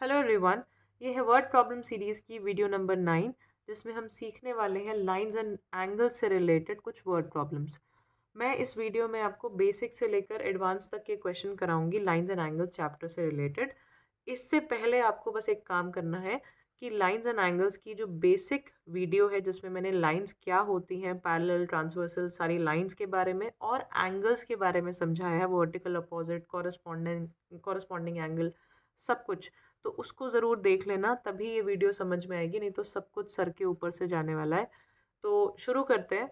Hello everyone. ये है word problem series की वीडियो नंबर 9, जिसमें हम सीखने वाले हैं लाइंस एंड एंगल्स से रिलेटेड कुछ वर्ड प्रॉब्लम्स। मैं इस वीडियो में आपको बेसिक से लेकर एडवांस तक के क्वेश्चन कराऊंगी लाइंस एंड एंगल्स चैप्टर से रिलेटेड। इससे पहले आपको बस एक काम करना है कि लाइंस एंड एंगल्स की जो बेसिक वीडियो है, जिसमें मैंने लाइंस क्या होती हैं, पैरेलल, ट्रांसवर्सल, सारी लाइंस के बारे में और एंगल्स के बारे में समझाया है, वर्टिकल, अपोजिट, कॉरस्पॉन्डिंग एंगल, सब कुछ। तो उसको ज़रूर देख लेना, तभी ये वीडियो समझ में आएगी, नहीं तो सब कुछ सर के ऊपर से जाने वाला है। तो शुरू करते हैं।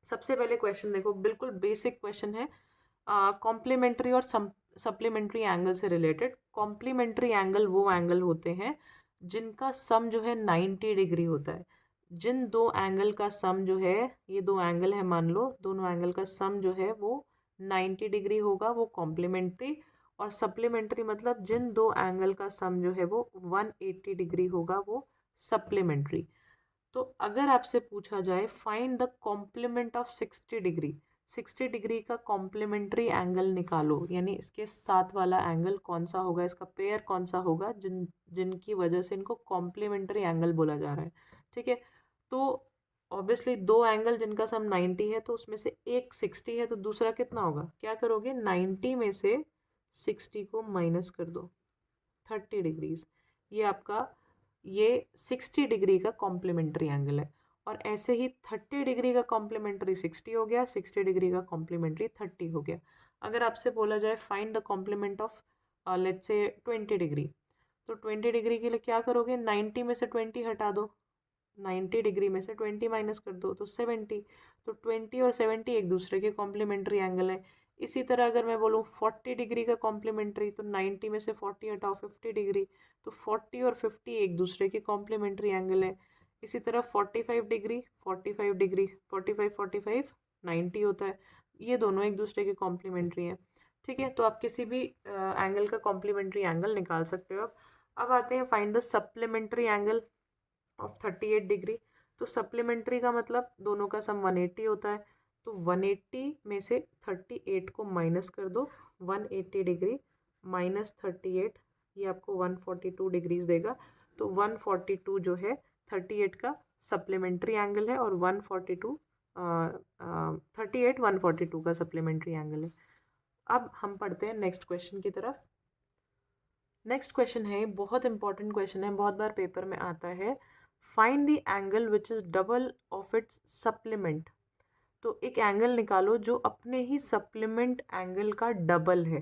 सबसे पहले क्वेश्चन देखो, बिल्कुल बेसिक क्वेश्चन है, कॉम्प्लीमेंट्री और सप्लीमेंट्री एंगल से रिलेटेड। कॉम्प्लीमेंट्री एंगल वो एंगल होते हैं जिनका सम जो है 90 डिग्री होता है। जिन दो एंगल का सम जो है, ये दो एंगल है मान लो, दोनों एंगल का सम जो है वो 90 डिग्री होगा, वो कॉम्प्लीमेंट्री। और सप्लीमेंट्री मतलब जिन दो एंगल का सम जो है वो 180 डिग्री होगा, वो सप्लीमेंट्री। तो अगर आपसे पूछा जाए find the complement of 60 degree, 60 degree का कॉम्प्लीमेंट्री एंगल निकालो, यानी इसके साथ वाला एंगल कौन सा होगा, इसका पेयर कौन सा होगा, जिनकी वजह से इनको कॉम्प्लीमेंट्री एंगल बोला जा रहा है। ठीक है, तो ऑब्वियसली दो एंगल जिनका सम 90 है, तो उसमें से एक 60 है, तो दूसरा कितना होगा, क्या करोगे, 90 में से 60 को माइनस कर दो, 30 डिग्रीज। ये आपका ये 60 डिग्री का कॉम्प्लीमेंट्री एंगल है। और ऐसे ही 30 डिग्री का कॉम्प्लीमेंट्री 60 हो गया, 60 डिग्री का कॉम्प्लीमेंट्री 30 हो गया। अगर आपसे बोला जाए find the complement of let's say 20 degree, तो 20 डिग्री के लिए क्या करोगे, 90 में से 20 हटा दो, 90 डिग्री में से 20 माइनस कर दो तो 70। तो 20 और 70 एक दूसरे के कॉम्प्लीमेंट्री एंगल है। इसी तरह अगर मैं बोलूँ 40 डिग्री का कॉम्प्लीमेंट्री, तो 90 में से 40 हटाओ, 50 डिग्री। तो 40 और 50 एक दूसरे के कॉम्प्लीमेंट्री एंगल है। इसी तरह 45 डिग्री, 45 डिग्री, 45 45 90 होता है। ये दोनों एक दूसरे के कॉम्प्लीमेंट्री हैं। ठीक है, तो आप किसी भी एंगल का कॉम्प्लीमेंट्री एंगल निकाल सकते हो। अब आते हैं find the supplementary angle of 38 degree. तो सप्लीमेंट्री का मतलब दोनों का सम 180 होता है। तो 180 में से 38 को माइनस कर दो, 180 डिग्री माइनस 38, ये आपको 142 डिग्रीज देगा। तो 142 जो है 38 का सप्लीमेंट्री एंगल है, और 142 38 142 का सप्लीमेंट्री एंगल है। अब हम पढ़ते हैं नेक्स्ट क्वेश्चन की तरफ। नेक्स्ट क्वेश्चन है, बहुत इंपॉर्टेंट क्वेश्चन है, बहुत बार पेपर में आता है। Find the angle which is double of its supplement. तो एक एंगल निकालो जो अपने ही सप्लीमेंट एंगल का डबल है।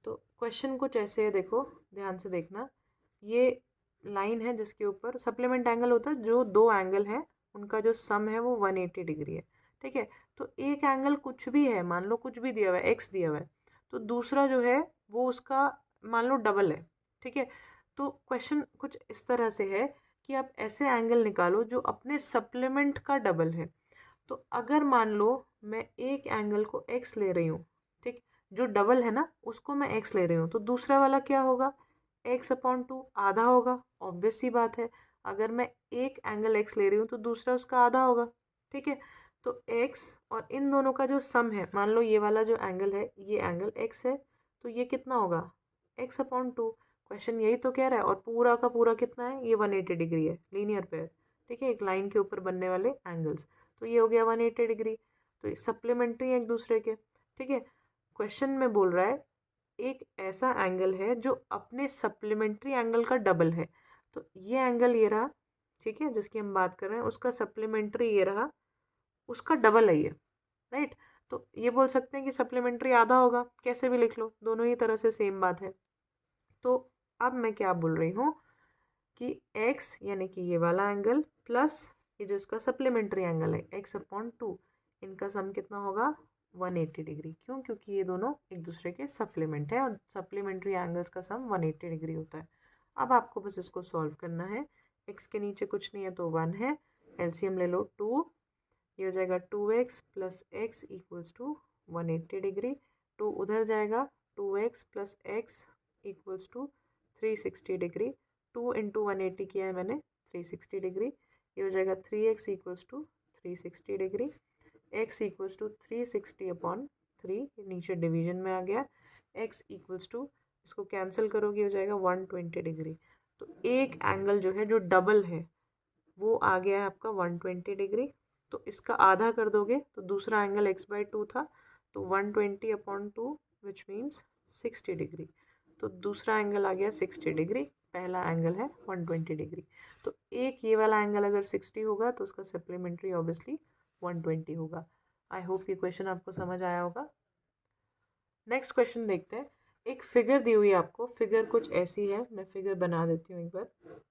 तो क्वेश्चन कुछ ऐसे है, देखो ध्यान से देखना। ये लाइन है जिसके ऊपर सप्लीमेंट एंगल होता है, जो दो एंगल है उनका जो सम है वो 180 डिग्री है। ठीक है, तो एक एंगल कुछ भी है, मान लो कुछ भी दिया हुआ है, एक्स दिया हुआ है, तो दूसरा जो है वो उसका मान लो डबल है। ठीक है, तो क्वेश्चन कुछ इस तरह से है कि आप ऐसे एंगल निकालो जो अपने सप्लीमेंट का डबल है। तो अगर मान लो मैं एक एंगल को एक्स ले रही हूँ, ठीक, जो डबल है ना उसको मैं एक्स ले रही हूँ, तो दूसरा वाला क्या होगा, x/2 आधा होगा। ऑब्वियस सी बात है, अगर मैं एक एंगल एक्स ले रही हूँ तो दूसरा उसका आधा होगा। ठीक है, तो एक्स और इन दोनों का जो सम है, मान लो ये वाला जो एंगल है, ये एंगल एक्स है, तो ये कितना होगा, x/2। क्वेश्चन यही तो कह रहा है, और पूरा का पूरा कितना है, ये 180 डिग्री है, लीनियर पेयर। ठीक है, एक लाइन के ऊपर बनने वाले एंगल्स, तो ये हो गया 180 डिग्री। तो ये सप्लीमेंट्री है एक दूसरे के। ठीक है, क्वेश्चन में बोल रहा है एक ऐसा एंगल है जो अपने सप्लीमेंट्री एंगल का डबल है। तो ये एंगल ये रहा, ठीक है, जिसकी हम बात कर रहे हैं, उसका सप्लीमेंट्री ये रहा, उसका डबल है ये, राइट। तो ये बोल सकते हैं कि सप्लीमेंट्री आधा होगा, कैसे भी लिख लो, दोनों ही तरह से सेम बात है। तो अब मैं क्या बोल रही हूँ कि x यानी कि ये वाला एंगल प्लस ये जो इसका सप्लीमेंट्री एंगल है x/2, इनका सम कितना होगा, 180 डिग्री। क्यों, क्योंकि ये दोनों एक दूसरे के सप्लीमेंट है, और सप्लीमेंट्री एंगल्स का सम 180 डिग्री होता है। अब आपको बस इसको सॉल्व करना है। x के नीचे कुछ नहीं है तो 1 है, एलसीएम ले लो 2, ये हो जाएगा 2x plus x equals to 180 degree. 2 उधर जाएगा, 2x plus x equals to 360 degree. 2 into 180 किया है मैंने, 360 डिग्री। ये हो जाएगा 3x equals to 360 degree. x equals to 360 upon 3, नीचे डिवीजन में आ गया। x इक्वल्स टू इसको कैंसिल करोगे हो जाएगा 120 डिग्री। तो एक एंगल जो है जो डबल है वो आ गया है आपका 120 डिग्री। तो इसका आधा कर दोगे तो दूसरा एंगल x/2 था, तो 120/2 विच मीन्स 60 डिग्री। तो दूसरा एंगल आ गया 60 डिग्री, पहला एंगल है 120 डिग्री। तो एक ये वाला एंगल अगर 60 होगा तो उसका सप्लीमेंट्री ऑब्वियसली 120 होगा। आई होप ये क्वेश्चन आपको समझ आया होगा। नेक्स्ट क्वेश्चन देखते हैं। एक फिगर दी हुई है आपको, फिगर कुछ ऐसी है, मैं फिगर बना देती हूँ एक बार।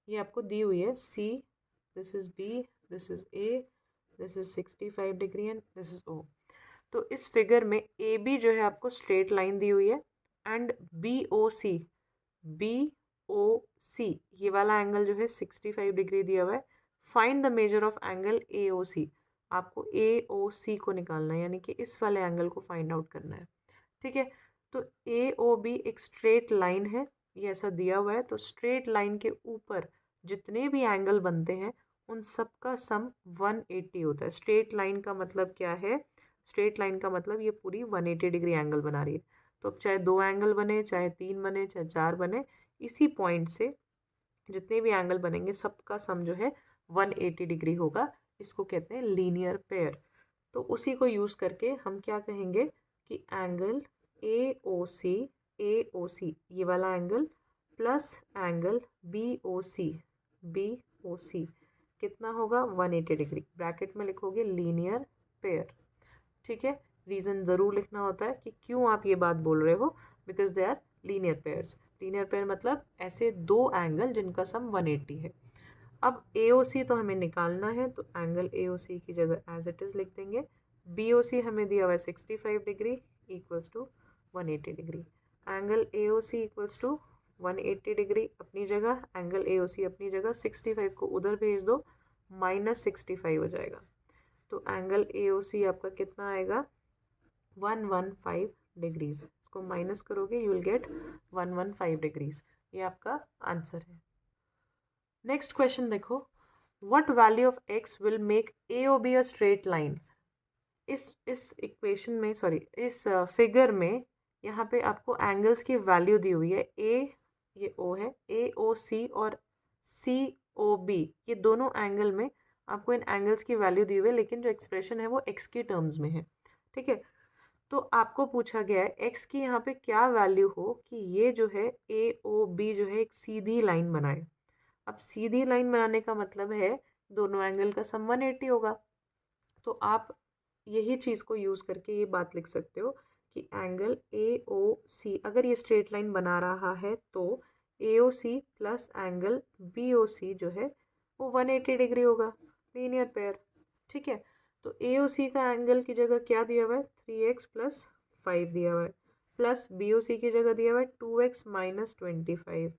ये आपको दी हुई है C, this is B, this is A, this is 65 degree and this is O। तो इस फिगर में AB जो है आपको स्ट्रेट लाइन दी हुई है एंड BOC ये वाला एंगल जो है 65 डिग्री दिया हुआ है। Find the measure of angle AOC। आपको AOC को निकालना है, यानी कि इस वाले एंगल को फाइंड आउट करना है। ठीक है, तो AOB एक स्ट्रेट लाइन है, ये ऐसा दिया हुआ है। तो स्ट्रेट लाइन के ऊपर जितने भी एंगल बनते हैं उन सब का सम 180 होता है। स्ट्रेट लाइन का मतलब क्या है? स्ट्रेट लाइन का मतलब ये पूरी 180 डिग्री एंगल बना रही है। तो अब चाहे 2 एंगल बने, चाहे 3 बने, चाहे 4 बने, इसी पॉइंट से जितने भी एंगल बनेंगे सबका सम जो है 180 डिग्री होगा। इसको कहते हैं लीनियर पेयर। तो उसी को यूज़ करके हम क्या कहेंगे कि एंगल AOC ये वाला एंगल प्लस एंगल BOC कितना होगा? 180 डिग्री। ब्रैकेट में लिखोगे लीनियर पेयर। ठीक है, रीज़न ज़रूर लिखना होता है कि क्यों आप ये बात बोल रहे हो, because they are linear pairs. Linear pair मतलब ऐसे दो एंगल जिनका सम 180 है। अब AOC तो हमें निकालना है, तो एंगल AOC की जगह एज इट इज़ लिख देंगे। BOC हमें दिया हुआ है 65 degree equals to 180 degree. Angle AOC equals to 180 degree अपनी जगह, एंगल AOC अपनी जगह। 65 को उधर भेज दो, -65 हो जाएगा। तो एंगल AOC आपका कितना आएगा? 115 डिग्रीज। इसको माइनस करोगे यू विल गेट 115 डिग्रीज। ये आपका आंसर है। नेक्स्ट क्वेश्चन देखो, what value of x will make AOB a straight line. इस इक्वेशन में, सॉरी इस फिगर में यहाँ पे आपको एंगल्स की वैल्यू दी हुई है। ये O है, AOC और COB ये दोनों एंगल में आपको इन एंगल्स की वैल्यू दी हुई है, लेकिन जो एक्सप्रेशन है वो x के टर्म्स में है। ठीक है, तो आपको पूछा गया है x की यहाँ पे क्या वैल्यू हो कि ये जो है AOB जो है एक सीधी लाइन बनाए। अब सीधी लाइन बनाने का मतलब है दोनों एंगल का सम 180 होगा। तो आप यही चीज़ को यूज़ करके ये बात लिख सकते हो कि एंगल AOC अगर ये स्ट्रेट लाइन बना रहा है तो AOC प्लस एंगल BOC जो है वो 180 डिग्री होगा, लीनियर पेयर। ठीक है, तो AOC का एंगल की जगह क्या दिया हुआ है? 3x + 5 दिया हुआ है, प्लस BOC की जगह दिया हुआ है 2x - 25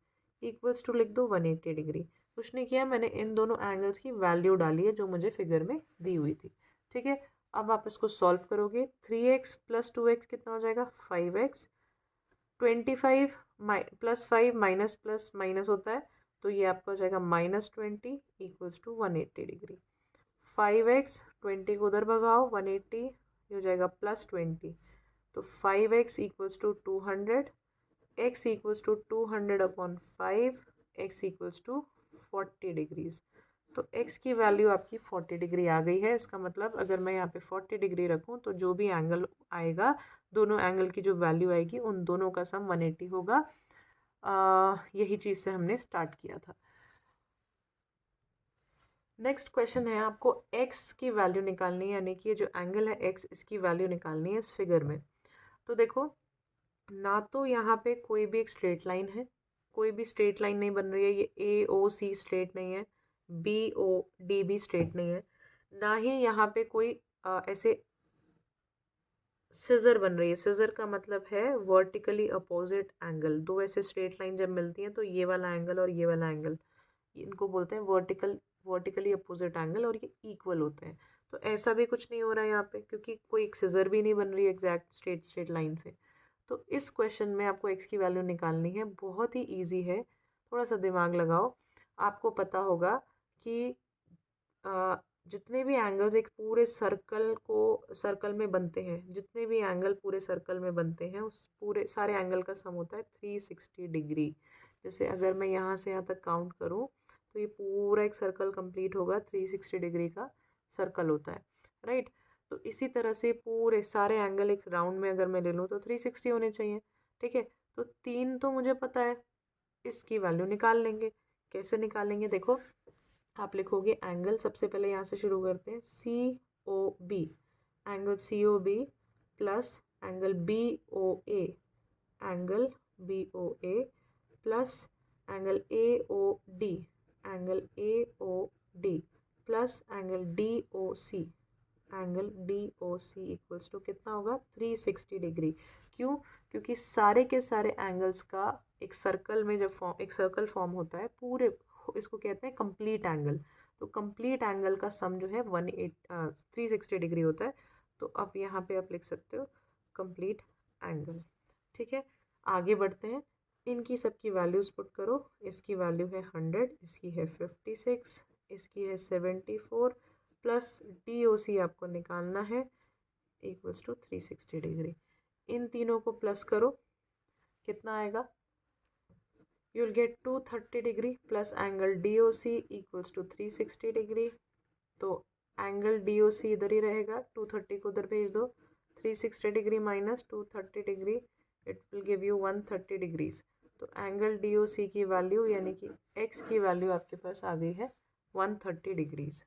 इक्वल्स टू लिख दो 180 डिग्री। कुछ नहीं किया, मैंने इन दोनों एंगल्स की वैल्यू डाली है जो मुझे फिगर में दी हुई थी। ठीक है, अब आप इसको सॉल्व करोगे। 3x + 2x कितना हो जाएगा? 5x। 25 + 5 माइनस प्लस माइनस होता है, तो ये आपका हो जाएगा -20 इक्वल्स टू 180 डिग्री। 5x 20 को उधर भगाओ, 180 ये हो जाएगा +20। तो 5x equals to 200, x equals to 200/5, x equals to 40 degrees. तो x की वैल्यू आपकी 40 डिग्री आ गई है। इसका मतलब अगर मैं यहाँ पे 40 डिग्री रखूँ तो जो भी एंगल आएगा, दोनों एंगल की जो वैल्यू आएगी उन दोनों का सम 180 होगा। यही चीज़ से हमने स्टार्ट किया था। नेक्स्ट क्वेश्चन है, आपको x की वैल्यू निकालनी है, यानी कि ये जो एंगल है x इसकी वैल्यू निकालनी है इस फिगर में। तो देखो, ना तो यहाँ पे कोई भी एक स्ट्रेट लाइन है, कोई भी स्ट्रेट लाइन नहीं बन रही है। ये AOC स्ट्रेट नहीं है, BOD भी स्ट्रेट नहीं है, ना ही यहाँ पे कोई ऐसे सिजर बन रही है। सिजर का मतलब है वर्टिकली अपोजिट एंगल। दो ऐसे स्ट्रेट लाइन जब मिलती हैं तो ये वाला एंगल और ये वाला एंगल, इनको बोलते हैं वर्टिकली अपोजिट एंगल, और ये इक्वल होते हैं। तो ऐसा भी कुछ नहीं हो रहा है यहाँ पे, क्योंकि कोई एक सिजर भी नहीं बन रही है एग्जैक्ट स्ट्रेट लाइन से। तो इस क्वेश्चन में आपको x की वैल्यू निकालनी है। बहुत ही ईजी है, थोड़ा सा दिमाग लगाओ। आपको पता होगा कि जितने भी एंगल्स एक पूरे सर्कल में बनते हैं, जितने भी एंगल पूरे सर्कल में बनते हैं उस पूरे सारे एंगल का सम होता है 360 डिग्री। जैसे अगर मैं यहाँ से यहाँ तक काउंट करूँ तो ये पूरा एक सर्कल कंप्लीट होगा, 360 डिग्री का सर्कल होता है, राइट। तो इसी तरह से पूरे सारे एंगल एक राउंड में अगर मैं ले लूँ तो 360 होने चाहिए, ठीक है। तो 3 तो मुझे पता है, इसकी वैल्यू निकाल लेंगे। कैसे निकालेंगे, देखो आप लिखोगे एंगल, सबसे पहले यहाँ से शुरू करते हैं, C O B, angle C O B plus angle B O A, angle B O A plus angle A O D, angle A O D plus angle D O C, angle D O C equals to कितना होगा, 360 degree. क्यों? क्योंकि सारे के सारे angles का एक circle में जब एक सर्कल फॉर्म होता है, पूरे इसको कहते हैं कंप्लीट एंगल। तो कंप्लीट एंगल का सम जो है 360 डिग्री होता है। तो अब यहाँ पे आप लिख सकते हो कंप्लीट एंगल, ठीक है। आगे बढ़ते हैं, इनकी सबकी वैल्यूज़ पुट करो। इसकी वैल्यू है 100, इसकी है 56, इसकी है 74 प्लस डी ओ सी आपको निकालना है इक्वल्स टू 360 डिग्री। इन तीनों को प्लस करो, कितना आएगा, you will get 230 degree plus angle D O C equals to 360 degree. तो एंगल डी ओ सी इधर ही रहेगा, 230 को उधर भेज दो, 360 degree minus 230 degree, it will give you 130 degrees. तो एंगल डी ओ सी की वैल्यू यानी कि एक्स की वैल्यू आपके पास आ गई है 130 डिग्रीज।